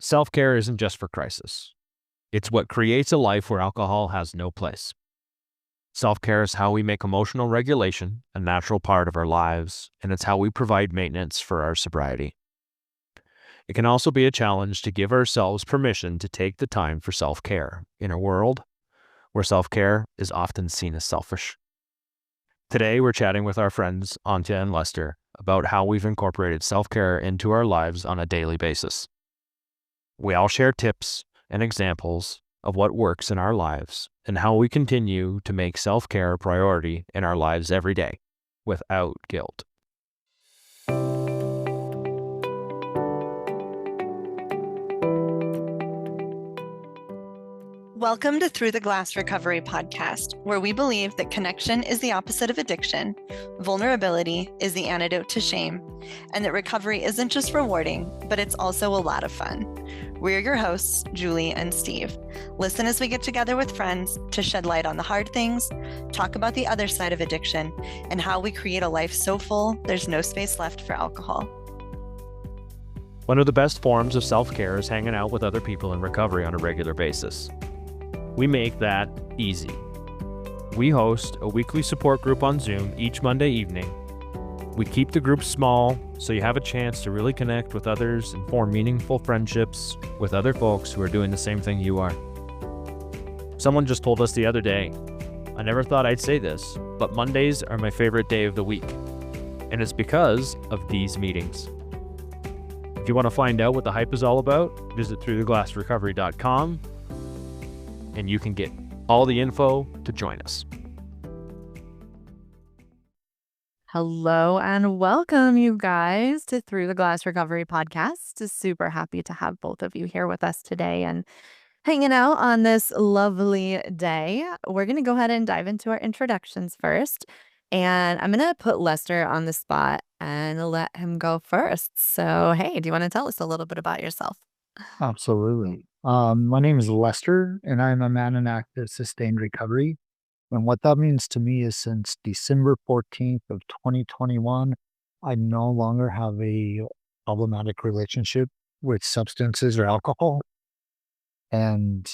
Self-care isn't just for crisis. It's what creates a life where alcohol has no place. Self-care is how we make emotional regulation a natural part of our lives, and it's how we provide maintenance for our sobriety. It can also be a challenge to give ourselves permission to take the time for self-care in a world where self-care is often seen as selfish. Today, we're chatting with our friends Antje and Lester about how we've incorporated self-care into our lives on a daily basis. We all share tips and examples of what works in our lives and how we continue to make self-care a priority in our lives every day without guilt. Welcome to Through the Glass Recovery podcast, where we believe that connection is the opposite of addiction, vulnerability is the antidote to shame, and that recovery isn't just rewarding, but it's also a lot of fun. We're your hosts, Julie and Steve. Listen as we get together with friends to shed light on the hard things, talk about the other side of addiction, and how we create a life so full there's no space left for alcohol. One of the best forms of self-care is hanging out with other people in recovery on a regular basis. We make that easy. We host a weekly support group on Zoom each Monday evening. We keep the group small so you have a chance to really connect with others and form meaningful friendships with other folks who are doing the same thing you are. Someone just told us the other day, I never thought I'd say this, but Mondays are my favorite day of the week. And it's because of these meetings. If you want to find out what the hype is all about, visit throughtheglassrecovery.com and you can get all the info to join us. Hello and welcome, you guys, to Through the Glass Recovery podcast. Super happy to have both of you here with us today and hanging out on this lovely day. We're going to go ahead and dive into our introductions first. And I'm going to put Lester on the spot and let him go first. So, hey, do you want to tell us a little bit about yourself? Absolutely. My name is Lester, and I'm a man in active sustained recovery. And what that means to me is since December 14th of 2021, I no longer have a problematic relationship with substances or alcohol. And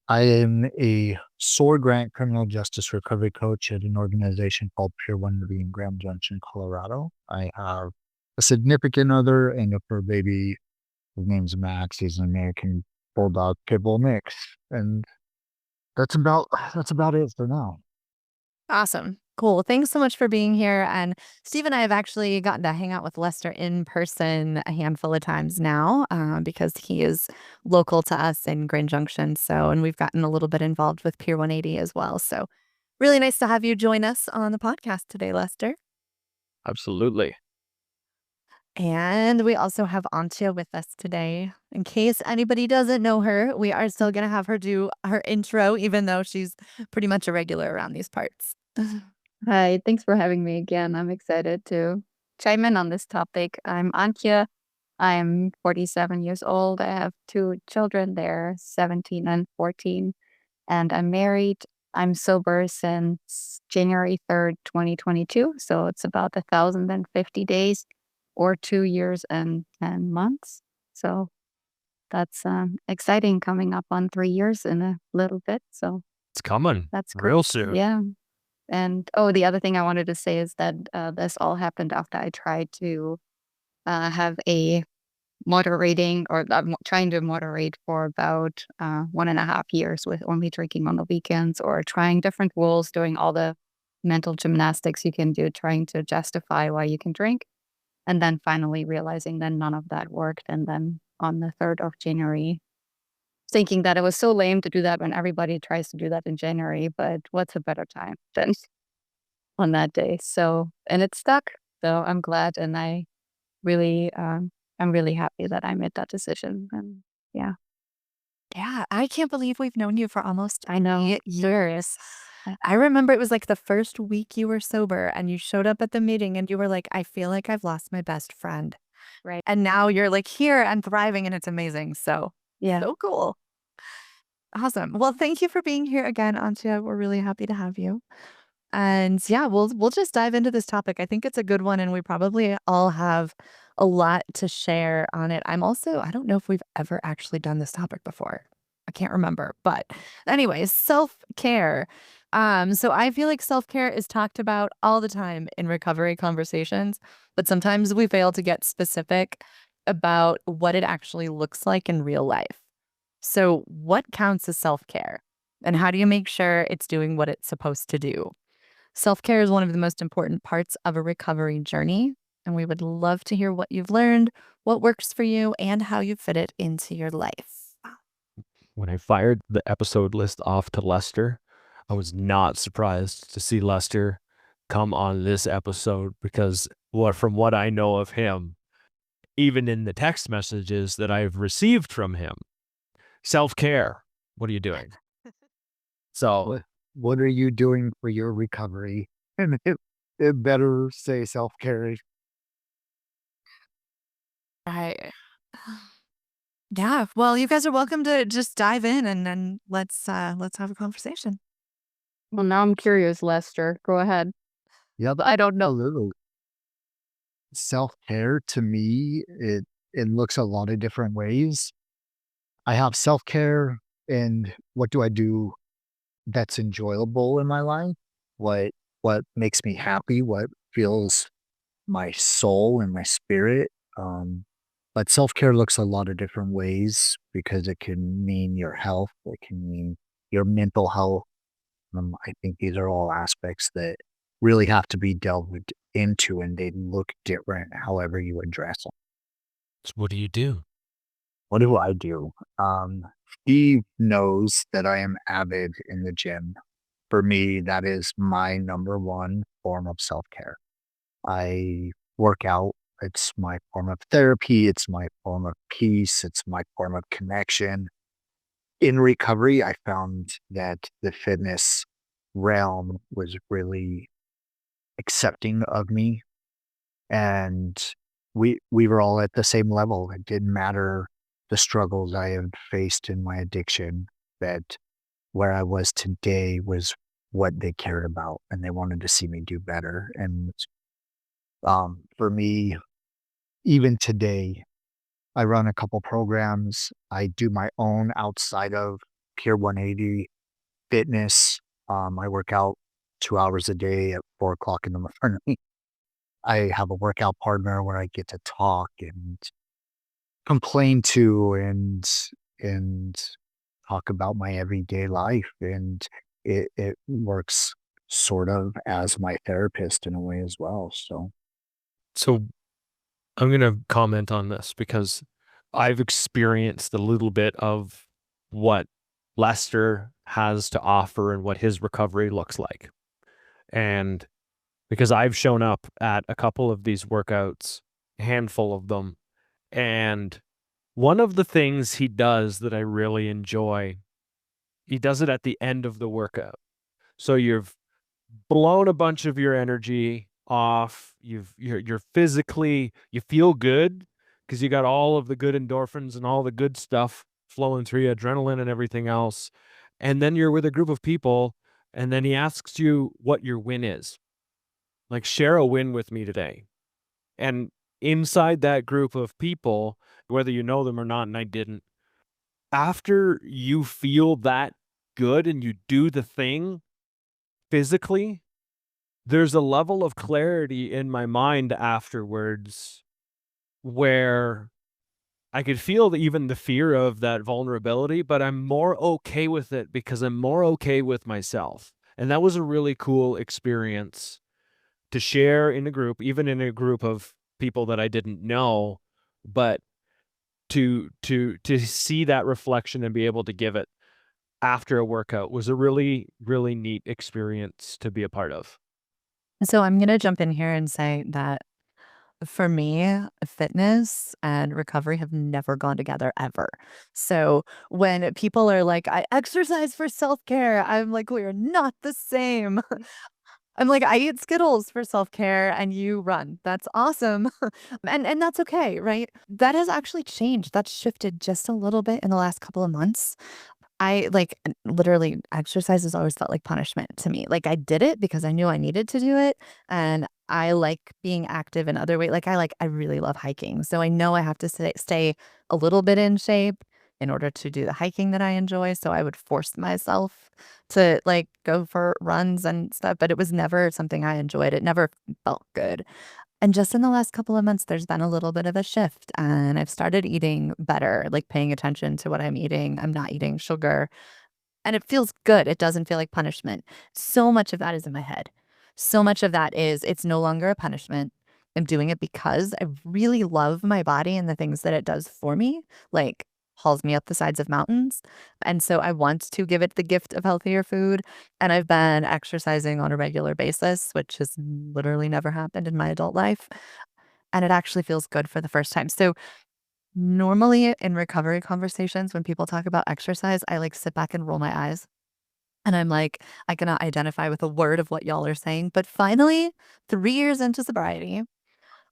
I am a SOAR grant criminal justice recovery coach at an organization called E119 in Grand Junction, Colorado. I have a significant other and a fur baby. His name's Max. He's an American Bulldog Pit Bull mix. And that's about it for now. Awesome. Cool. Thanks so much for being here. And Steve and I have actually gotten to hang out with Lester in person a handful of times now because he is local to us in Grand Junction. And we've gotten a little bit involved with Pier 180 as well. So really nice to have you join us on the podcast today, Lester. Absolutely. And we also have Antje with us today. In case anybody doesn't know her, we are still going to have her do her intro, even though she's pretty much a regular around these parts. Hi, thanks for having me again. I'm excited to chime in on this topic. I'm Antje. I'm 47 years old. I have two children. They're 17 and 14. And I'm married. I'm sober since January 3rd, 2022. So it's about 1,050 days. Or 2 years and 10 months. So that's exciting, coming up on 3 years in a little bit. So it's coming. That's real cool. soon. Yeah. And the other thing I wanted to say is that this all happened after I tried to have a moderating, or trying to moderate for about 1.5 years with only drinking on the weekends, or trying different rules, doing all the mental gymnastics you can do, trying to justify why you can drink. And then finally realizing that none of that worked. And then on the 3rd of January, thinking that it was so lame to do that when everybody tries to do that in January, but what's a better time than on that day? So, and it stuck. So I'm glad. And I'm really happy that I made that decision. And yeah. Yeah, I can't believe we've known you for almost I know. 8 years. I remember it was like the first week you were sober and you showed up at the meeting and you were like, I feel like I've lost my best friend. Right. And now you're like here and thriving and it's amazing. So, Yeah. so cool. Awesome. Well, thank you for being here again, Antje. We're really happy to have you. And yeah, we'll just dive into this topic. I think it's a good one and we probably all have a lot to share on it. I don't know if we've ever actually done this topic before. I can't remember. But anyways, self-care. So I feel like self-care is talked about all the time in recovery conversations, but sometimes we fail to get specific about what it actually looks like in real life. So what counts as self-care? And how do you make sure it's doing what it's supposed to do? Self-care is one of the most important parts of a recovery journey, and we would love to hear what you've learned, what works for you, and how you fit it into your life. When I fired the episode list off to Lester, I was not surprised to see Lester come on this episode because from what I know of him, even in the text messages that I've received from him, self-care, what are you doing? So What are you doing for your recovery? And it better say self-care. I Yeah, well, you guys are welcome to just dive in and then let's have a conversation. Well, now I'm curious, Lester. Go ahead. Yeah, I don't know. absolutely. Self-care to me, it looks a lot of different ways. I have self-care and what do I do that's enjoyable in my life? What makes me happy? What fills my soul and my spirit? But self-care looks a lot of different ways because it can mean your health, it can mean your mental health. I think these are all aspects that really have to be delved into and they look different however you address them. what do you do? What do I do? Steve knows that I am avid in the gym. For me, that is my number one form of self-care. I work out. It's my form of therapy. It's my form of peace. It's my form of connection. In recovery, I found that the fitness realm was really accepting of me. And we were all at the same level. It didn't matter the struggles I had faced in my addiction, that where I was today was what they cared about and they wanted to see me do better. And for me, even today, I run a couple programs. I do my own outside of Pure 180 fitness. I work out 2 hours a day at 4 o'clock in the morning. I have a workout partner where I get to talk and complain to and talk about my everyday life. And it works sort of as my therapist in a way as well. So I'm going to comment on this because I've experienced a little bit of what Lester has to offer and what his recovery looks like. And because I've shown up at a couple of these workouts, a handful of them, and one of the things he does that I really enjoy, he does it at the end of the workout. So you've blown a bunch of your energy off. You're physically, you feel good because you got all of the good endorphins and all the good stuff flowing through you, adrenaline and everything else. And then you're with a group of people, and then he asks you what your win is. Like, share a win with me today. And inside that group of people, whether you know them or not, and I didn't, after you feel that good and you do the thing physically, there's a level of clarity in my mind afterwards where I could feel even the fear of that vulnerability, but I'm more okay with it because I'm more okay with myself. And that was a really cool experience to share in a group, even in a group of people that I didn't know, but to see that reflection and be able to give it after a workout was a really, really neat experience to be a part of. So I'm going to jump in here and say that for me, fitness and recovery have never gone together ever. So when people are like, I exercise for self-care, I'm like, we are not the same. I'm like, I eat Skittles for self-care and you run. That's awesome. And that's okay, right? That has actually changed. That's shifted just a little bit in the last couple of months. I like literally exercise has always felt like punishment to me. Like I did it because I knew I needed to do it. And I like being active in other ways. Like I really love hiking. So I know I have to stay a little bit in shape in order to do the hiking that I enjoy. So I would force myself to like go for runs and stuff, but it was never something I enjoyed. It never felt good. And just in the last couple of months, there's been a little bit of a shift and I've started eating better, like paying attention to what I'm eating. I'm not eating sugar and it feels good. It doesn't feel like punishment. So much of that is in my head. So much of that is it's no longer a punishment. I'm doing it because I really love my body and the things that it does for me, like hauls me up the sides of mountains. And so I want to give it the gift of healthier food. And I've been exercising on a regular basis, which has literally never happened in my adult life. And it actually feels good for the first time. So normally in recovery conversations, when people talk about exercise, I like sit back and roll my eyes. And I'm like, I cannot identify with a word of what y'all are saying. But finally, 3 years into sobriety,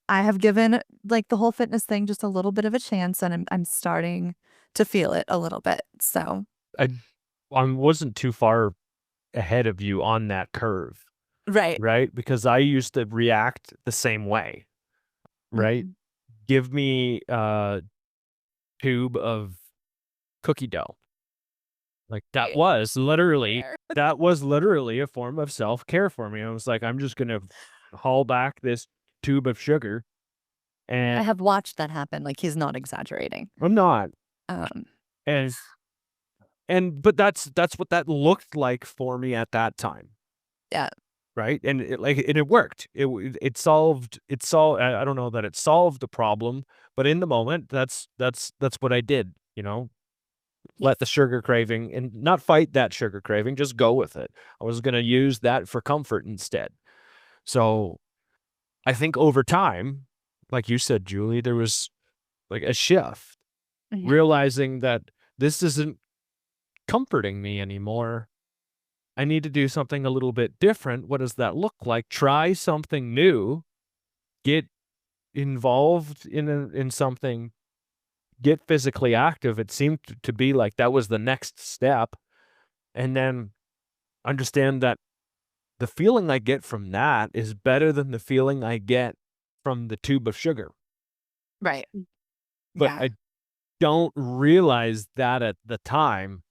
I have given like the whole fitness thing just a little bit of a chance and I'm starting to feel it a little bit. So, I wasn't too far ahead of you on that curve, right. right? Because I used to react the same way, right? Mhm. Give me a tube of cookie dough. Like Fair. that was literally a form of self-care for me. I was like, I'm just gonna haul back this tube of sugar, I and have watched that happen. Like he's not exaggerating. I'm not. Um, And but that's what that looked like for me at that time, yeah. right? And it worked. It solved. I don't know that it solved the problem, but in the moment, that's what I did. Let the sugar craving and not fight that sugar craving, just go with it. I was going to use that for comfort instead. So I think over time, like you said, Julie, there was like a shift, Yeah. realizing that this isn't comforting me anymore. I need to do something a little bit different. What does that look like? Try something new, get involved in something, get physically active. It seemed to be like that was the next step. And then understand that the feeling I get from that is better than the feeling I get from the tube of sugar. Right. But Yeah. I don't realize that at the time.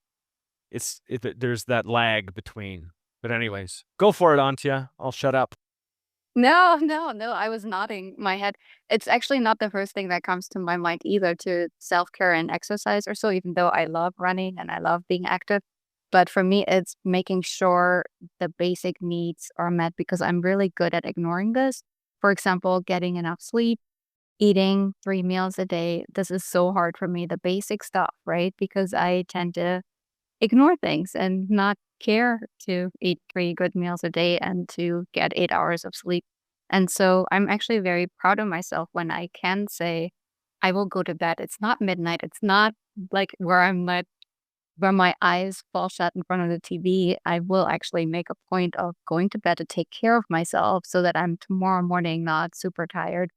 There's that lag between. But anyways, go for it, Antje. I'll shut up. No, no, no, I was nodding my head. It's actually not the first thing that comes to my mind either to self-care and exercise or so, even though I love running and I love being active. But for me, it's making sure the basic needs are met because I'm really good at ignoring this. For example, getting enough sleep, eating 3 meals a day. This is so hard for me, the basic stuff, right? Because I tend to ignore things and not care to eat 3 good meals a day and to get 8 hours of sleep. And so I'm actually very proud of myself when I can say, I will go to bed. It's not midnight. It's not like where my eyes fall shut in front of the TV. I will actually make a point of going to bed to take care of myself so that I'm tomorrow morning not super tired.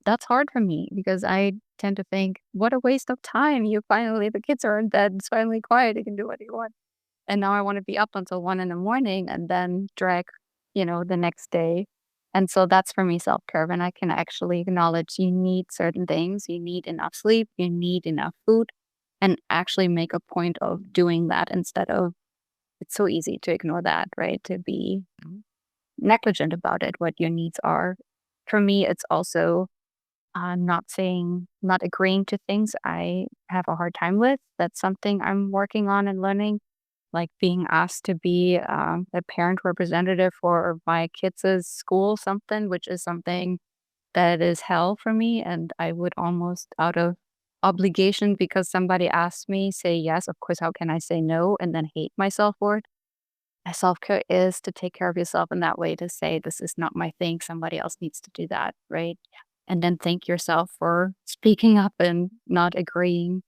That's hard for me because I tend to think, what a waste of time. The kids are in bed. It's finally quiet. You can do what you want. And now I want to be up until 1 in the morning and then drag, the next day. And so that's for me self-care. And I can actually acknowledge you need certain things. You need enough sleep. You need enough food and actually make a point of doing that instead of it's so easy to ignore that, right? To be negligent about it, what your needs are. For me, it's also not agreeing to things I have a hard time with. That's something I'm working on and learning, like being asked to be a parent representative for my kids' school, something, which is something that is hell for me. And I would almost out of obligation because somebody asked me, say yes. Of course, how can I say no and then hate myself for it? Self care is to take care of yourself in that way to say, this is not my thing. Somebody else needs to do that. Right. And then thank yourself for speaking up and not agreeing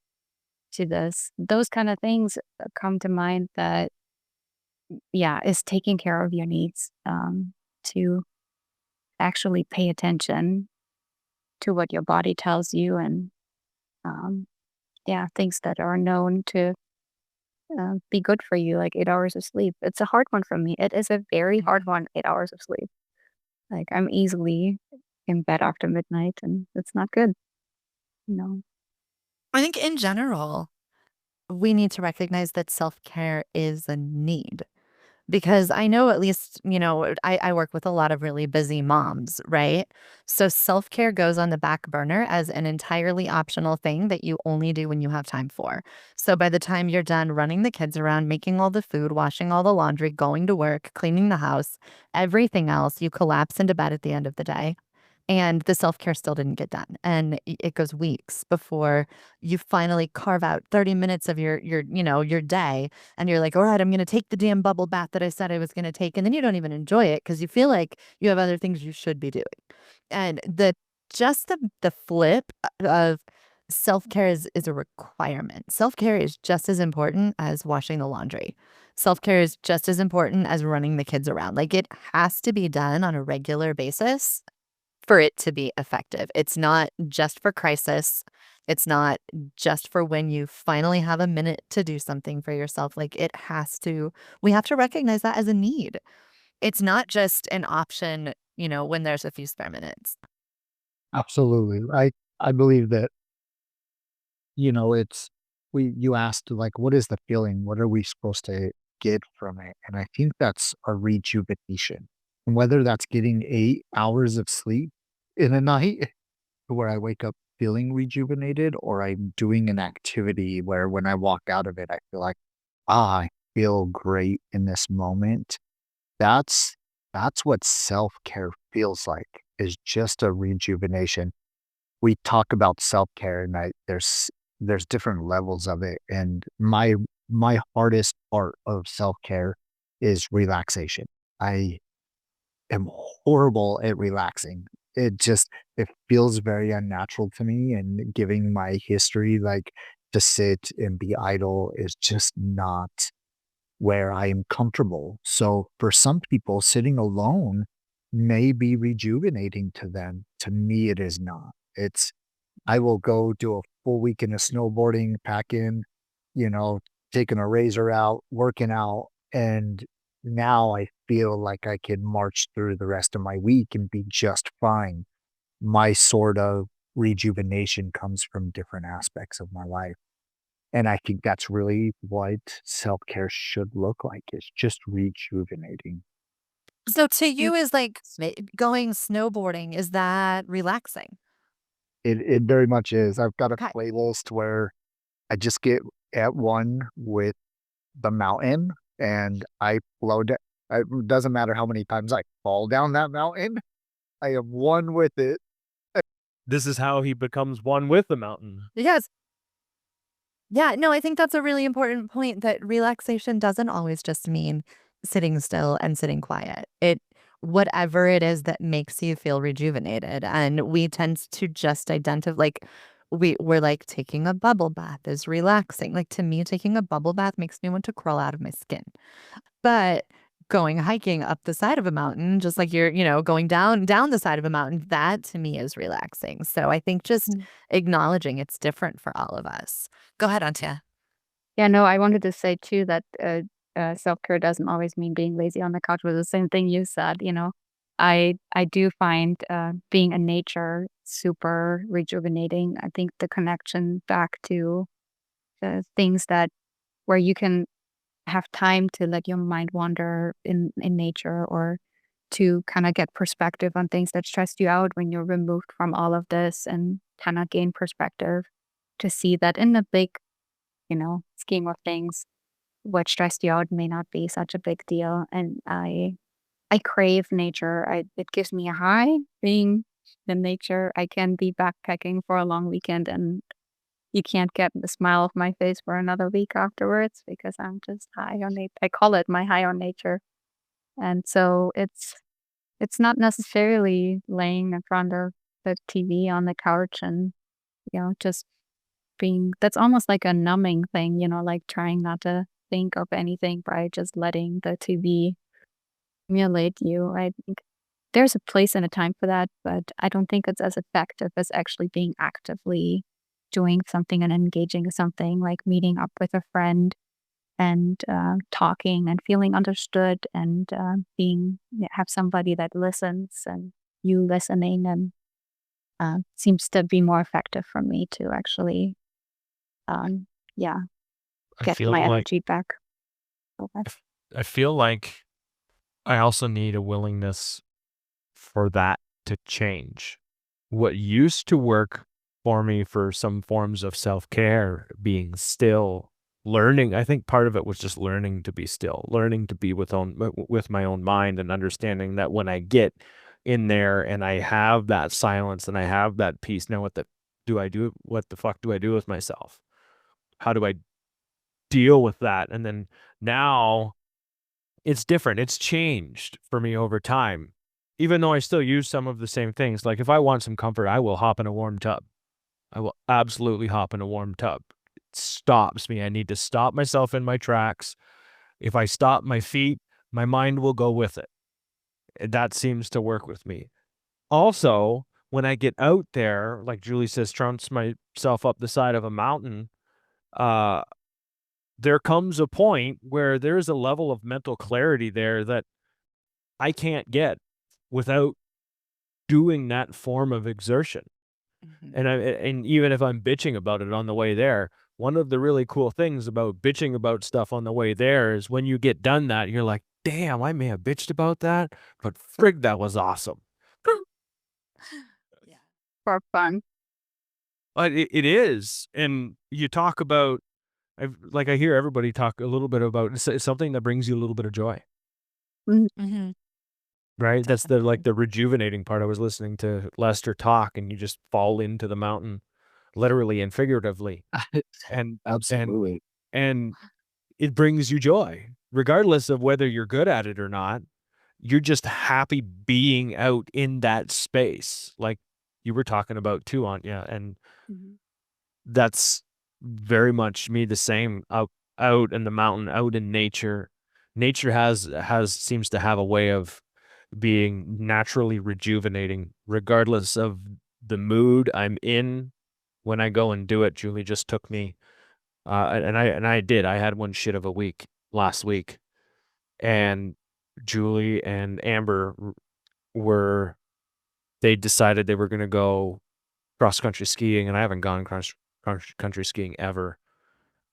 to this. Those kind of things come to mind that, yeah, is taking care of your needs to actually pay attention to what your body tells you and, um, yeah, things that are known to be good for you, like 8 hours of sleep. It's a hard one for me. It is a very hard one, 8 hours of sleep. Like I'm easily in bed after midnight, and it's not good. I think in general, we need to recognize that self-care is a need. Because I know at least, I work with a lot of really busy moms, right? So self-care goes on the back burner as an entirely optional thing that you only do when you have time for. So by the time you're done running the kids around, making all the food, washing all the laundry, going to work, cleaning the house, everything else, you collapse into bed at the end of the day. And the self-care still didn't get done. And it goes weeks before you finally carve out 30 minutes of your day. And you're like, all right, I'm going to take the damn bubble bath that I said I was going to take. And then you don't even enjoy it because you feel like you have other things you should be doing. And the flip of self-care is a requirement. Self-care is just as important as washing the laundry. Self-care is just as important as running the kids around. Like it has to be done on a regular basis for it to be effective. It's not just for crisis. It's not just for when you finally have a minute to do something for yourself. Like we have to recognize that as a need. It's not just an option, when there's a few spare minutes. Absolutely. I believe that, it's you asked like what is the feeling? What are we supposed to get from it? And I think that's a rejuvenation. And whether that's getting 8 hours of sleep in a night where I wake up feeling rejuvenated, or I'm doing an activity where when I walk out of it, I feel like, I feel great in this moment. That's that's what self-care feels like, is just a rejuvenation. We talk about self-care and there's different levels of it. And my hardest part of self-care is relaxation. I am horrible at relaxing. It feels very unnatural to me, and giving my history, like, to sit and be idle is just not where I am comfortable. So for some people, sitting alone may be rejuvenating to them. To me, it is not. I will go do a full weekend of snowboarding, packing, you know, taking a razor out, working out, and now I feel like I could march through the rest of my week and be just fine. My sort of rejuvenation comes from different aspects of my life. And I think that's really what self-care should look like. It's just rejuvenating. So to you is like going snowboarding, is that relaxing? It very much is. I've got a Okay. playlist where I just get at one with the mountain and I flow down. It doesn't matter how many times I fall down that mountain. I am one with it. This is how he becomes one with the mountain. Yes. Yeah, no, I think that's a really important point that relaxation doesn't always just mean sitting still and sitting quiet. Whatever it is that makes you feel rejuvenated. And we tend to just identify, like, we're like taking a bubble bath is relaxing. Like, to me, taking a bubble bath makes me want to crawl out of my skin. But going hiking up the side of a mountain, just like you're, going down the side of a mountain, that to me is relaxing. So I think just acknowledging it's different for all of us. Go ahead, Antje. Yeah, no, I wanted to say too that self-care doesn't always mean being lazy on the couch, was the same thing you said, I do find being in nature super rejuvenating. I think the connection back to the things that where you can have time to let your mind wander in nature, or to kind of get perspective on things that stressed you out when you're removed from all of this, and kind of gain perspective to see that in the big, scheme of things, what stressed you out may not be such a big deal. And I crave nature. It gives me a high being in nature. I can be backpacking for a long weekend and you can't get the smile off my face for another week afterwards because I'm just high on nature. I call it my high on nature. And so it's not necessarily laying in front of the TV on the couch and, just being, that's almost like a numbing thing, like trying not to think of anything by just letting the TV stimulate you. I think there's a place and a time for that, but I don't think it's as effective as actually being actively doing something and engaging in something, like meeting up with a friend and talking and feeling understood and have somebody that listens and you listening and seems to be more effective for me to actually yeah I get feel my like energy back. Okay. I feel like I also need a willingness for that to change. What used to work for me for some forms of self-care, being still, learning, I think part of it was just learning to be still, learning to be with my own mind and understanding that when I get in there and I have that silence and I have that peace, now what the fuck do I do with myself? How do I deal with that? And then now it's different. It's changed for me over time. Even though I still use some of the same things. Like if I want some comfort, I will hop in a warm tub. I will absolutely hop in a warm tub. It stops me. I need to stop myself in my tracks. If I stop my feet, my mind will go with it. That seems to work with me. Also, when I get out there, like Julie says, trounce myself up the side of a mountain, uh, there comes a point where there's a level of mental clarity there that I can't get without doing that form of exertion. And even if I'm bitching about it on the way there, one of the really cool things about bitching about stuff on the way there is when you get done that, you're like, damn, I may have bitched about that, but frig, that was awesome. Yeah. For fun. But it is. And you talk about, I hear everybody talk a little bit about it's something that brings you a little bit of joy, Mm-hmm. right? That's Definitely. the rejuvenating part. I was listening to Lester talk and you just fall into the mountain, literally and figuratively. And, and, Absolutely. and it brings you joy, regardless of whether you're good at it or not. You're just happy being out in that space, like you were talking about too, Anya, and Mhm. that's very much me. The same out in the mountain, out in nature. Nature has seems to have a way of being naturally rejuvenating, regardless of the mood I'm in when I go and do it. Julie just took me, and I did. I had one shit of a week last week, and Julie and Amber were they decided they were going to go cross country skiing, and I haven't gone cross country skiing ever,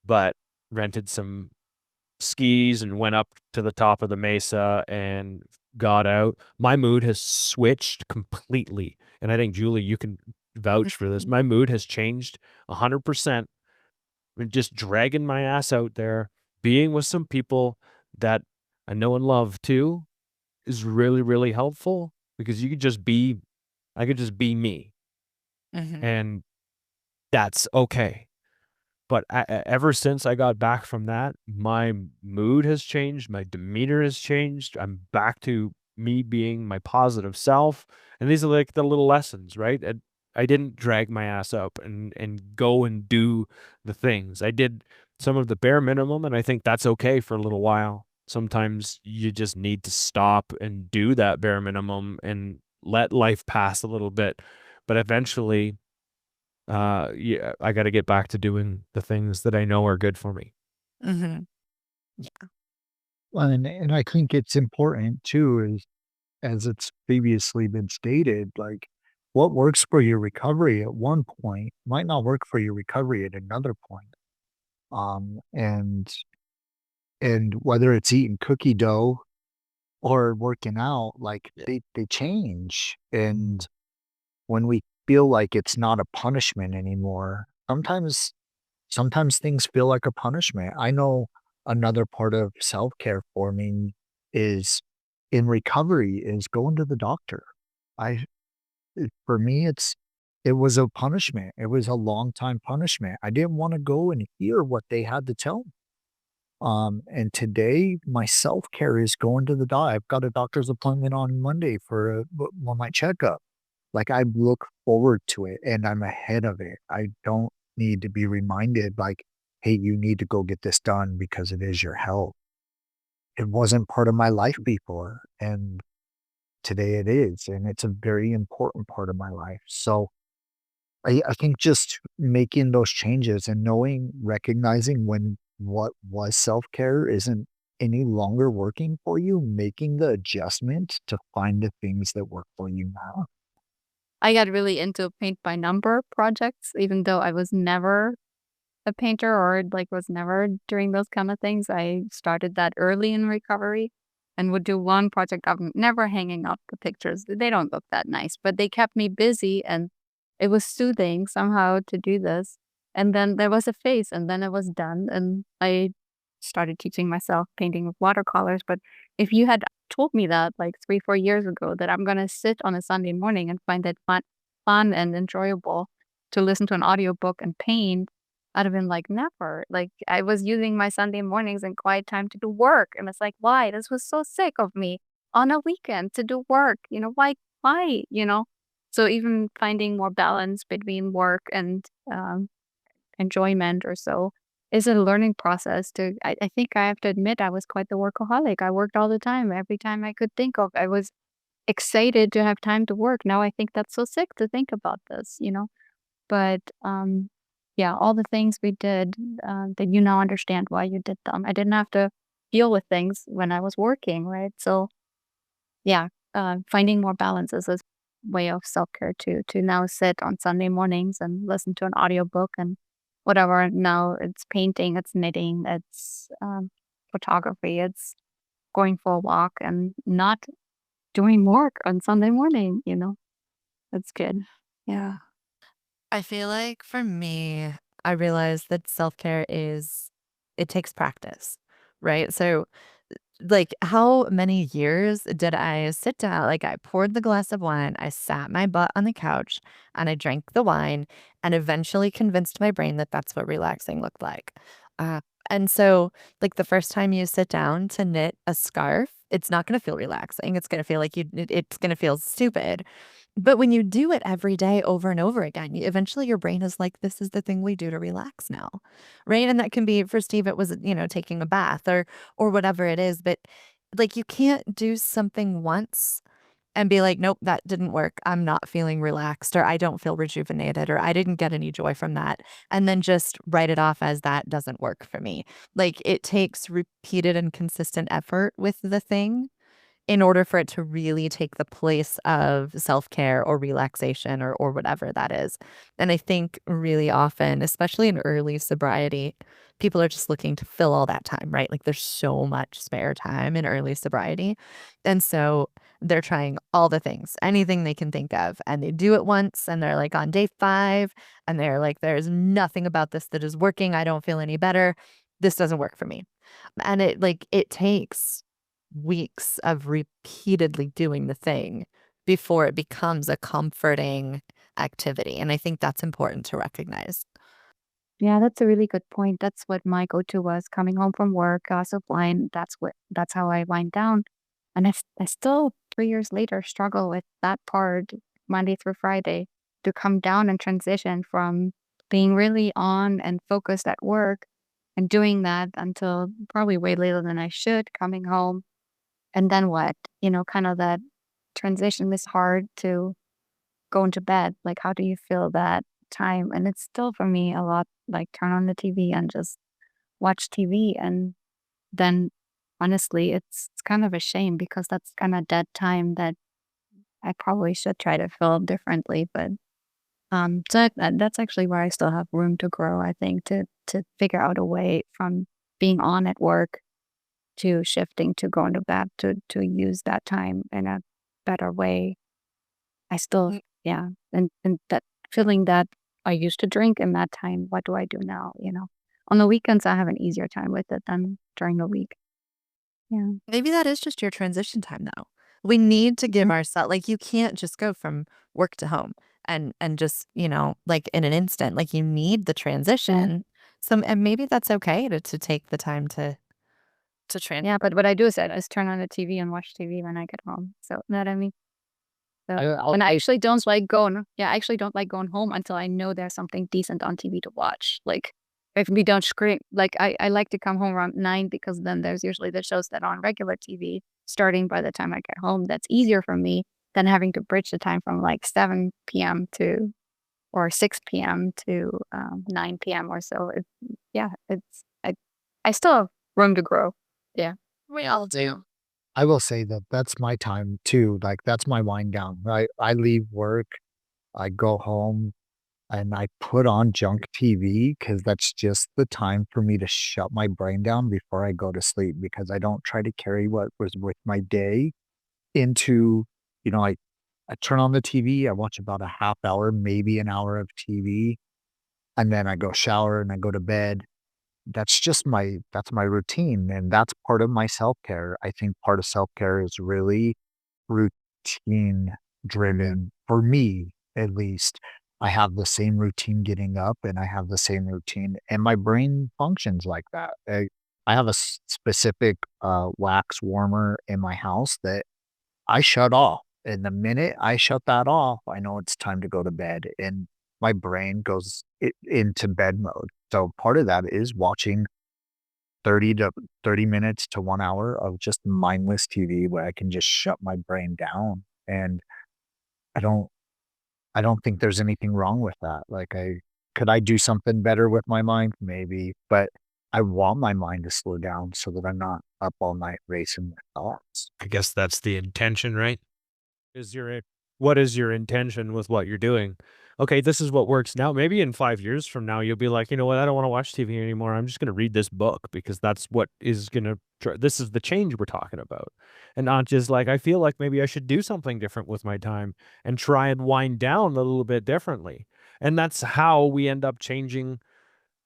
but rented some skis and went up to the top of the mesa and got out. My mood has switched completely, and I think Julie, you can vouch for this. My mood has changed 100%. Just dragging my ass out there, being with some people that I know and love too is really, really helpful because I could just be me, Mm-hmm. and that's okay. But ever since I got back from that, my mood has changed, my demeanor has changed. I'm back to me being my positive self, and these are like the little lessons, right? And I didn't drag my ass up and go and do the things. I did some of the bare minimum, and I think that's okay for a little while. Sometimes you just need to stop and do that bare minimum and let life pass a little bit. But eventually, yeah, I got to get back to doing the things that I know are good for me. Mm-hmm. Well, and I think it's important too, is as it's previously been stated, like what works for your recovery at one point might not work for your recovery at another point. Um, and and whether it's eating cookie dough or working out, like they change. And when we feel like it's not a punishment anymore, sometimes things feel like a punishment. I know another part of self-care for me is in recovery is going to the doctor. I for me it was a punishment. It was a long time punishment. I didn't want to go and hear what they had to tell me. And today my self-care is going to the doctor. I've got a doctor's appointment on Monday for my checkup. Like I look forward to it and I'm ahead of it. I don't need to be reminded like, hey, you need to go get this done because it is your health. It wasn't part of my life before. And today it is. And it's a very important part of my life. So I think just making those changes and knowing, recognizing when what was self-care isn't any longer working for you, making the adjustment to find the things that work for you now. I got really into paint by number projects, even though I was never a painter or like was never doing those kind of things. I started that early in recovery and would do one project. I'm never hanging up the pictures. They don't look that nice, but they kept me busy and it was soothing somehow to do this. And then there was a phase and then it was done. And I started teaching myself painting with watercolors. But if you had told me that like 3, 4 years ago, that I'm going to sit on a Sunday morning and find it fun and enjoyable to listen to an audiobook and paint, I'd have been like, never. Like, I was using my Sunday mornings and quiet time to do work. And it's like, why? This was so sick of me on a weekend to do work. Why? So even finding more balance between work and enjoyment or so is a learning process. I think I have to admit, I was quite the workaholic. I worked all the time. Every time I could think of, I was excited to have time to work. Now I think that's so sick to think about this. But yeah, all the things we did, that you now understand why you did them. I didn't have to deal with things when I was working, right? So yeah, finding more balance is a way of self-care to now sit on Sunday mornings and listen to an audiobook and whatever. Now it's painting, it's knitting, it's photography, it's going for a walk and not doing work on Sunday morning. It's good. Yeah. I feel like for me, I realized that self-care it takes practice, right? So, like, how many years did I sit down? Like, I poured the glass of wine, I sat my butt on the couch, and I drank the wine, and eventually convinced my brain that that's what relaxing looked like. Uh, and so, like, the first time you sit down to knit a scarf, it's not going to feel relaxing. It's going to feel like it's going to feel stupid. But when you do it every day over and over again, eventually your brain is like, this is the thing we do to relax now. Right. And that can be for Steve, it was, taking a bath or whatever it is. But like you can't do something once and be like, nope, that didn't work. I'm not feeling relaxed or I don't feel rejuvenated or I didn't get any joy from that. And then just write it off as that doesn't work for me. Like it takes repeated and consistent effort with the thing in order for it to really take the place of self-care or relaxation or whatever that is. And I think really often, especially in early sobriety, people are just looking to fill all that time, right? Like there's so much spare time in early sobriety. And so they're trying all the things, anything they can think of. And they do it once and they're like on day 5 and they're like, there's nothing about this that is working. I don't feel any better. This doesn't work for me. And it takes weeks of repeatedly doing the thing before it becomes a comforting activity. And I think that's important to recognize. Yeah, that's a really good point. That's what my go-to was coming home from work, glass of wine. That's how I wind down. And I still 3 years later struggle with that part Monday through Friday to come down and transition from being really on and focused at work and doing that until probably way later than I should, coming home. And then what? Kind of that transition is hard to go into bed. Like, how do you feel that time? And it's still for me a lot like turn on the TV and just watch TV. And then honestly, it's kind of a shame because that's kind of dead time that I probably should try to fill differently. But so that's actually where I still have room to grow, I think, to figure out a way from being on at work to shifting to going to bed to use that time in a better way. I still, yeah, and that feeling that I used to drink in that time, what do I do now? On the weekends, I have an easier time with it than during the week. Yeah. Maybe that is just your transition time though. We need to give ourselves like you can't just go from work to home and just, like in an instant. Like you need the transition. And maybe that's okay to take the time to transition. Yeah, but what I do is I just turn on the TV and watch TV when I get home. So, you know what I mean? So, and I actually don't like going. Yeah, I actually don't like going home until I know there's something decent on TV to watch. Like, if we don't scream, like I like to come home around 9 because then there's usually the shows that are on regular TV starting by the time I get home. That's easier for me than having to bridge the time from like 7 p.m. to or 6 p.m. to 9 p.m. or so. Yeah, I still have room to grow. Yeah. We all do. I will say that that's my time too. Like that's my wind down. I leave work, I go home, and I put on junk TV because that's just the time for me to shut my brain down before I go to sleep because I don't try to carry what was with my day into, you know, I turn on the TV, I watch about a half hour, maybe an hour of TV, and then I go shower and I go to bed. That's my routine, and that's part of my self-care. I think part of self-care is really routine driven for me, at least. I have the same routine getting up and I have the same routine and my brain functions like that. I have a specific wax warmer in my house that I shut off. And the minute I shut that off, I know it's time to go to bed and my brain goes into bed mode. So part of that is watching 30 to 30 minutes to 1 hour of just mindless TV where I can just shut my brain down. And I don't I don't think there's anything wrong with that. Like could I do something better with my mind? Maybe, but I want my mind to slow down so that I'm not up all night racing my thoughts. I guess that's the intention, right? What is your intention with what you're doing? Okay, this is what works now. Maybe in 5 years from now, you'll be like, you know what? I don't want to watch TV anymore. I'm just going to read this book because that's what is going to. This is the change we're talking about, and not just like I feel like maybe I should do something different with my time and try and wind down a little bit differently. And that's how we end up changing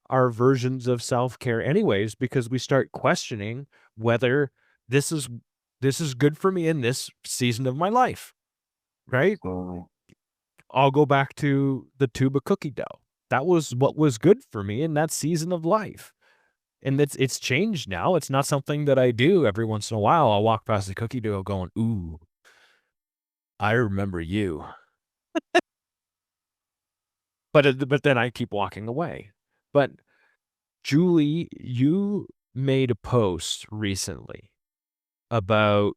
our versions of self-care, anyways, because we start questioning whether this is this is good for me in this season of my life. Right? So I'll go back to the tube of cookie dough. That was what was good for me in that season of life. And it's changed now. It's not something that I do every once in a while. I'll walk past the cookie dough going, "Ooh, I remember you." But then I keep walking away. But Julie, you made a post recently about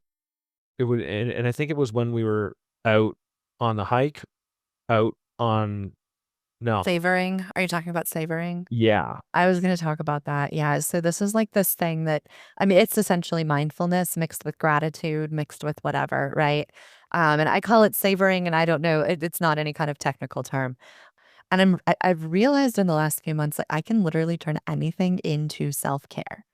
it was, and I think it was when we were out on the hike, out on no, Savoring. Are you talking about savoring? yeah. I was going to talk about that. Yeah. So this is like this thing that, I mean, it's essentially mindfulness mixed with gratitude, mixed with whatever, right? And I call it savoring, and I don't know, it's not any kind of technical term. And I've realized in the last few months that I can literally turn anything into self care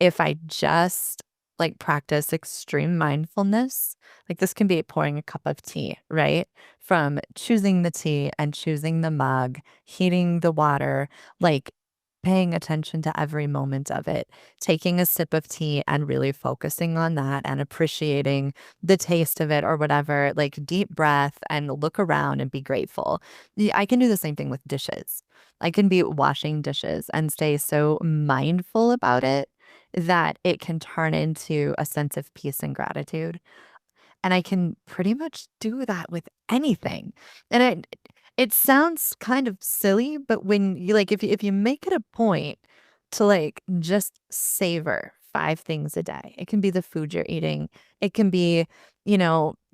if I just like practice extreme mindfulness. Like this can be pouring a cup of tea, right? From choosing the tea and choosing the mug, heating the water, like paying attention to every moment of it, taking a sip of tea and really focusing on that and appreciating the taste of it or whatever, like deep breath and look around and be grateful. I can do the same thing with dishes. I can be washing dishes and stay so mindful about it that it can turn into a sense of peace and gratitude. And I can pretty much do that with anything. And it sounds kind of silly, but when you like if you make it a point to like just savor 5 things a day. It can be the food you're eating. It can be,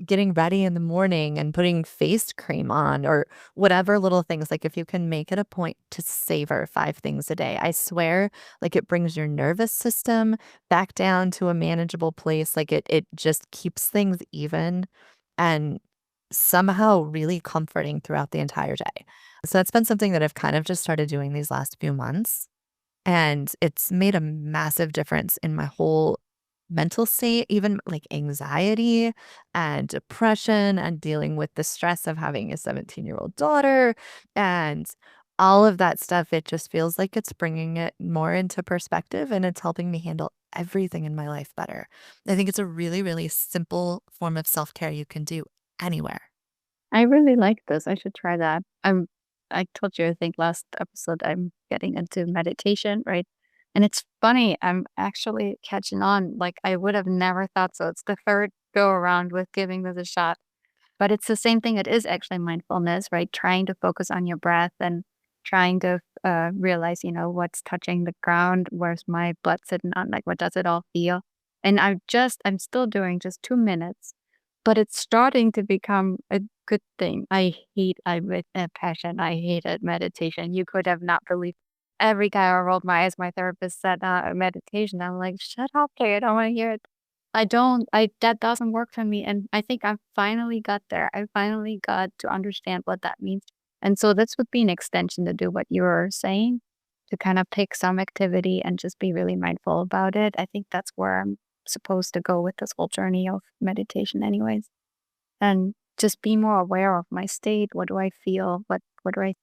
getting ready in the morning and putting face cream on or whatever little things. Like if you can make it a point to savor 5 things a day, I swear, like it brings your nervous system back down to a manageable place. Like it just keeps things even and somehow really comforting throughout the entire day. So that's been something that I've kind of just started doing these last few months. And it's made a massive difference in my whole mental state, even like anxiety and depression and dealing with the stress of having a 17-year-old daughter and all of that stuff. It just feels like it's bringing it more into perspective and it's helping me handle everything in my life better. I think it's a really, really simple form of self care you can do anywhere. I really like this. I should try that. I told you, I think last episode, I'm getting into meditation, right? And it's funny, I'm actually catching on. Like I would have never thought so. It's the third go around with giving this a shot. But it's the same thing. It is actually mindfulness, right? Trying to focus on your breath and trying to realize, what's touching the ground, where's my blood sitting on, like what does it all feel? And I'm still doing just 2 minutes, but it's starting to become a good thing. I with a passion. I hated meditation. You could have not believed. every time I rolled my eyes, my therapist said meditation. I'm like, shut up, Kay, I don't want to hear it. That doesn't work for me. And I think I finally got there. I finally got to understand what that means. And so this would be an extension to do what you were saying, to kind of pick some activity and just be really mindful about it. I think that's where I'm supposed to go with this whole journey of meditation anyways. And just be more aware of my state. What do I feel? What do I,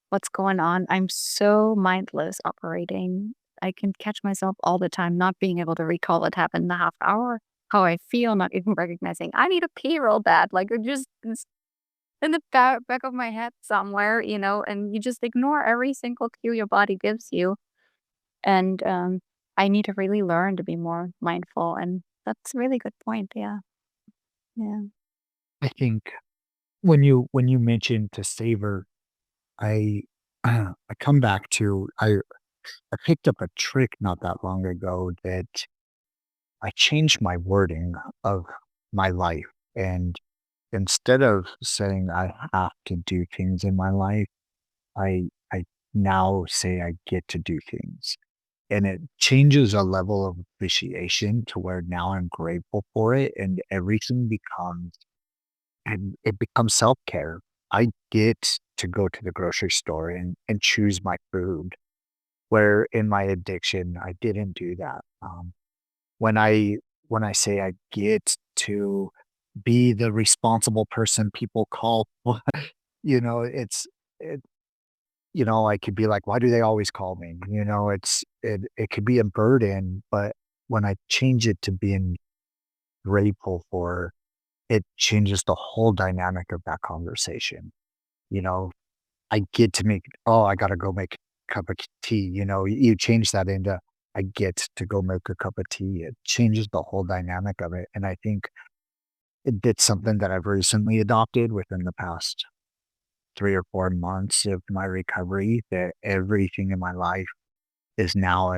what's going on? I'm so mindless operating. I can catch myself all the time not being able to recall what happened in the half hour, how I feel, not even recognizing I need a pee real bad. Like it just it's in the back of my head somewhere, and you just ignore every single cue your body gives you. And I need to really learn to be more mindful. And that's a really good point. Yeah. Yeah. I think when you mentioned to savor, I I come back to I picked up a trick not that long ago that I changed my wording of my life. And instead of saying I have to do things in my life, I now say I get to do things. And it changes a level of appreciation to where now I'm grateful for it and everything becomes and it becomes self-care. I get to go to the grocery store and choose my food, where in my addiction I didn't do that. When I when I say I get to be the responsible person people call, it's it I could be like, "Why do they always call me?" It could be a burden, but when I change it to being grateful for, it changes the whole dynamic of that conversation. You know, I get to make, "Oh, I gotta go make a cup of tea," you change that into, "I get to go make a cup of tea." It changes the whole dynamic of it, and I think it's something that I've recently adopted within the past 3 or 4 months of my recovery, that everything in my life is now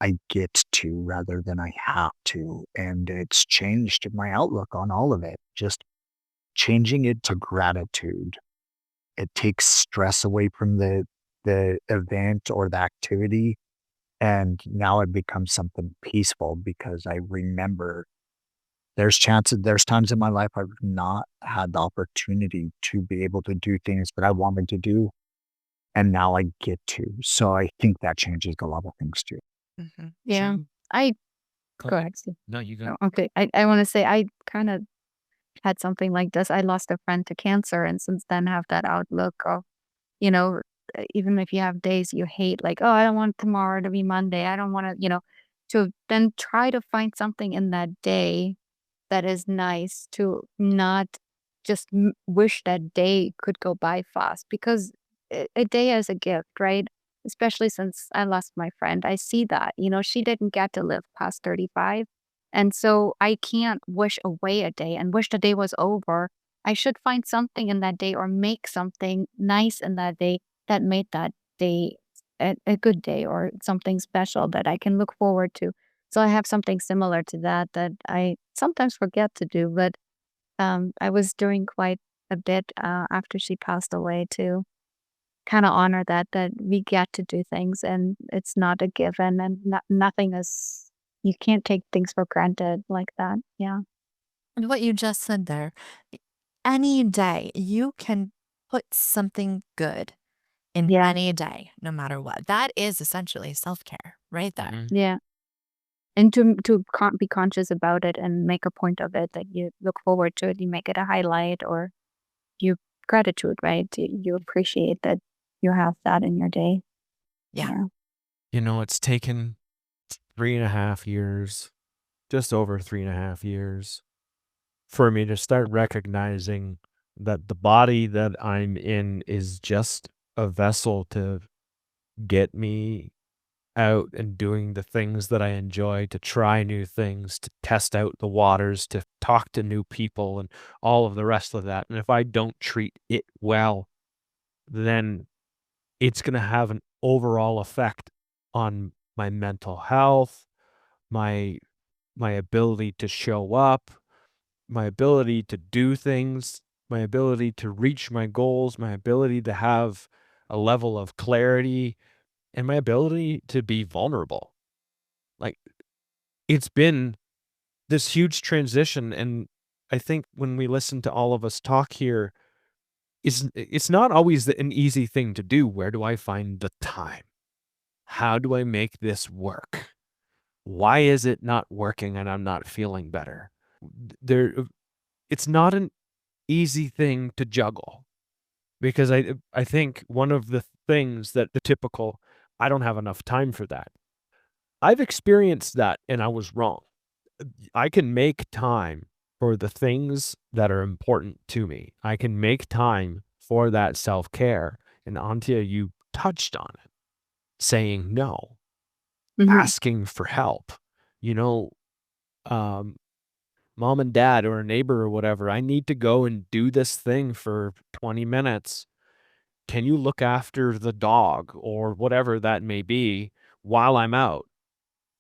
I get to rather than I have to, and it's changed my outlook on all of it, just changing it to gratitude. It takes stress away from the event or the activity, and now it becomes something peaceful because I remember there's times in my life I've not had the opportunity to be able to do things that I wanted to do, and now I get to. So I think that changes a lot of things too. Mhm. Yeah. So, I go Go ahead. ahead, Steve. No, you go. No, okay. I want to say I kind of had something like this. I lost a friend to cancer, and since then have that outlook of, you know, even if you have days you hate, like, oh, I don't want tomorrow to be Monday. I don't want to, to then try to find something in that day that is nice, to not just wish that day could go by fast, because a day is a gift, right? Especially since I lost my friend. I see that, she didn't get to live past 35. And so I can't wish away a day and wish the day was over. I should find something in that day or make something nice in that day that made that day a good day, or something special that I can look forward to. So I have something similar to that that I sometimes forget to do, but I was doing quite a bit after she passed away to kind of honor that we get to do things, and it's not a given, and nothing is, you can't take things for granted like that. Yeah. And what you just said there, any day you can put something good in Yeah. any day, no matter what. That is essentially self-care right there. Mhm. Yeah. And to be conscious about it and make a point of it, that you look forward to it, you make it a highlight, or you gratitude, right? You appreciate that you have that in your day. Yeah. It's taken 3.5 years, just over 3.5 years, for me to start recognizing that the body that I'm in is just a vessel to get me out and doing the things that I enjoy, to try new things, to test out the waters, to talk to new people, and all of the rest of that. And if I don't treat it well, then it's going to have an overall effect on my mental health, my my ability to show up, my ability to do things, my ability to reach my goals, my ability to have a level of clarity and my ability to be vulnerable. Like, it's been this huge transition, and I think when we listen to all of us talk here, it's not always an easy thing to do. Where do I find the time? How do I make this work? Why is it not working and I'm not feeling better? It's not an easy thing to juggle, because I think one of the things that the typical, I don't have enough time for that. I've experienced that and I was wrong. I can make time for the things that are important to me. I can make time for that self-care. And Antje, you touched on it, saying no, asking for help. Um, Mom and dad or a neighbor or whatever, I need to go and do this thing for 20 minutes. Can you look after the dog or whatever that may be while I'm out?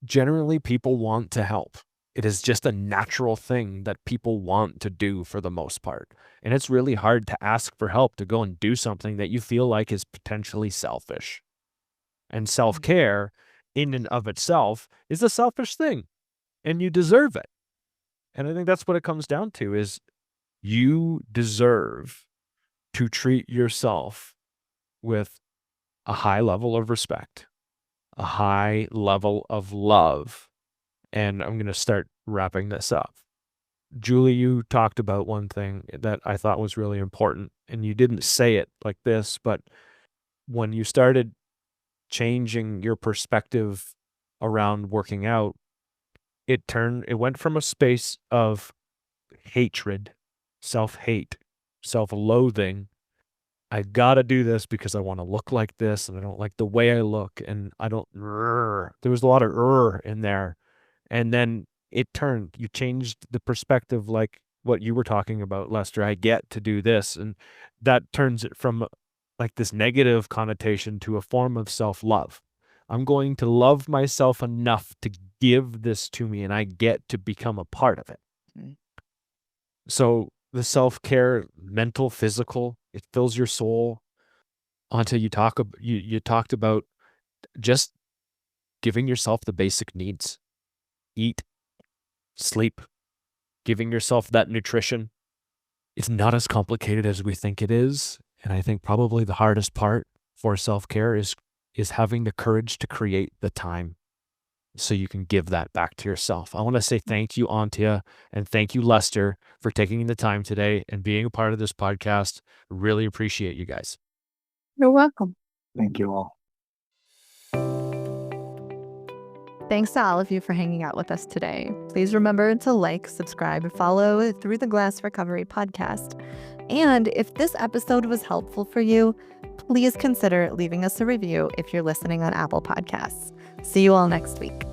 Generally, people want to help. It is just a natural thing that people want to do for the most part. And it's really hard to ask for help to go and do something that you feel like is potentially selfish. And self-care in and of itself is a selfish thing, and you deserve it. And I think that's what it comes down to, is you deserve to treat yourself with a high level of respect, a high level of love. And I'm going to start wrapping this up. Julie, you talked about one thing that I thought was really important, and you didn't say it like this, but when you started changing your perspective around working out, it went from a space of hatred, self-hate, self-loathing. I gotta do this because I want to look like this, and I don't like the way I look, and I don't. There was a lot of in there, and then it turned. You changed the perspective, like what you were talking about, Lester. I get to do this, and that turns it from like this negative connotation to a form of self-love. I'm going to love myself enough to give this to me, and I get to become a part of it. So the self-care, mental, physical, it fills your soul. Until you talked about just giving yourself the basic needs: eat, sleep, giving yourself that nutrition. It's not as complicated as we think it is. And I think probably the hardest part for self-care is having the courage to create the time so you can give that back to yourself. I want to say thank you, Antje, and thank you, Lester, for taking the time today and being a part of this podcast. Really appreciate you guys. You're welcome. Thank you all. Thanks to all of you for hanging out with us today. Please remember to like, subscribe, and follow Through the Glass Recovery podcast. And if this episode was helpful for you, please consider leaving us a review if you're listening on Apple Podcasts. See you all next week.